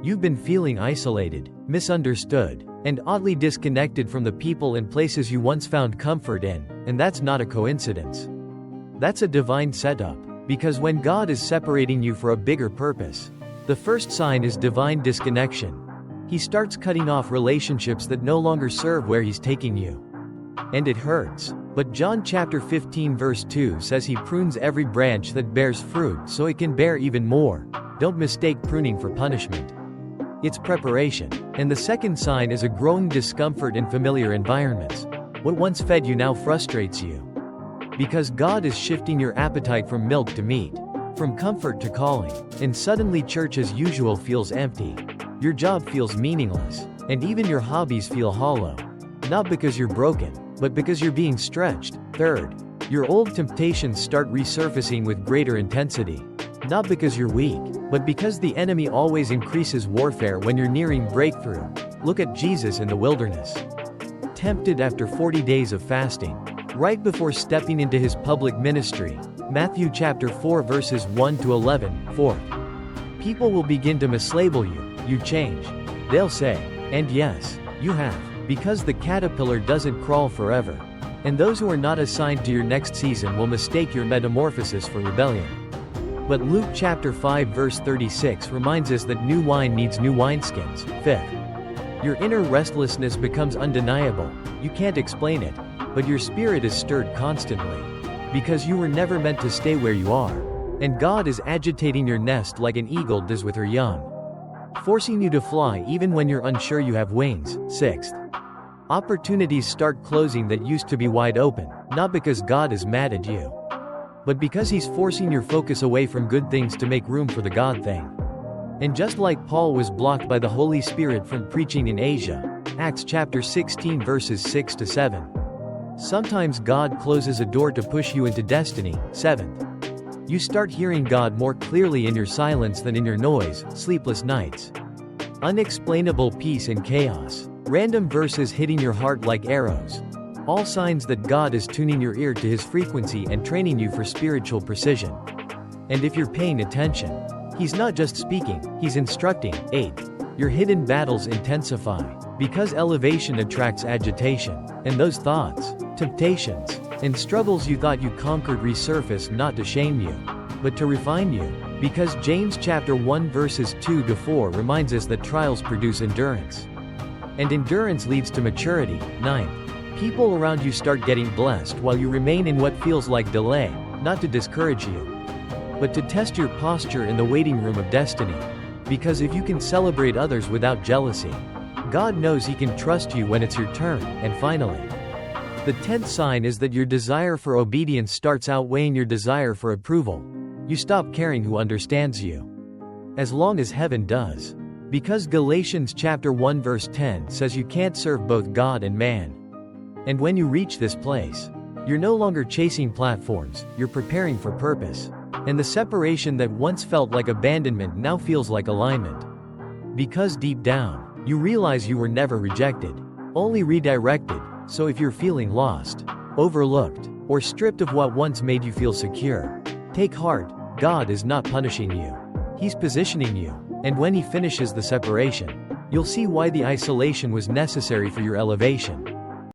You've been feeling isolated, misunderstood, and oddly disconnected from the people and places you once found comfort in, and that's not a coincidence. That's a divine setup, because when God is separating you for a bigger purpose, the first sign is divine disconnection. He starts cutting off relationships that no longer serve where He's taking you. And it hurts. But John chapter 15 verse 2 says He prunes every branch that bears fruit so it can bear even more. Don't mistake pruning for punishment. It's preparation. And the second sign is a growing discomfort in familiar environments. What once fed you now frustrates you. Because God is shifting your appetite from milk to meat, from comfort to calling, and suddenly church as usual feels empty. Your job feels meaningless, and even your hobbies feel hollow. Not because you're broken, but because you're being stretched. Third, your old temptations start resurfacing with greater intensity. Not because you're weak, but because the enemy always increases warfare when you're nearing breakthrough. Look at Jesus in the wilderness. Tempted after 40 days of fasting. Right before stepping into His public ministry. Matthew chapter 4 verses 1 to 11. 4. People will begin to mislabel you. You change. They'll say, and yes, you have. Because the caterpillar doesn't crawl forever. And those who are not assigned to your next season will mistake your metamorphosis for rebellion. But Luke chapter 5 verse 36 reminds us that new wine needs new wineskins. 5th. Your inner restlessness becomes undeniable. You can't explain it, but your spirit is stirred constantly. Because you were never meant to stay where you are. And God is agitating your nest like an eagle does with her young. Forcing you to fly even when you're unsure you have wings. 6th. Opportunities start closing that used to be wide open, not because God is mad at you, but because He's forcing your focus away from good things to make room for the God thing. And just like Paul was blocked by the Holy Spirit from preaching in Asia, Acts chapter 16 verses 6 to 7. Sometimes God closes a door to push you into destiny. 7th. You start hearing God more clearly in your silence than in your noise. Sleepless nights. Unexplainable peace and chaos. Random verses hitting your heart like arrows. All signs that God is tuning your ear to His frequency and training you for spiritual precision. And if you're paying attention, He's not just speaking, He's instructing. 8. Your hidden battles intensify. Because elevation attracts agitation. And those thoughts, temptations, and struggles you thought you conquered resurface not to shame you, but to refine you. Because James chapter 1 verses 2 to 4 reminds us that trials produce endurance. And endurance leads to maturity. 9. People around you start getting blessed while you remain in what feels like delay, not to discourage you, but to test your posture in the waiting room of destiny. Because if you can celebrate others without jealousy, God knows He can trust you when it's your turn. And finally, the 10th sign is that your desire for obedience starts outweighing your desire for approval. You stop caring who understands you, as long as heaven does. Because Galatians chapter 1 verse 10 says you can't serve both God and man. And when you reach this place, you're no longer chasing platforms, you're preparing for purpose. And the separation that once felt like abandonment now feels like alignment. Because deep down, you realize you were never rejected, only redirected. So if you're feeling lost, overlooked, or stripped of what once made you feel secure, take heart. God is not punishing you. He's positioning you. And when He finishes the separation, you'll see why the isolation was necessary for your elevation.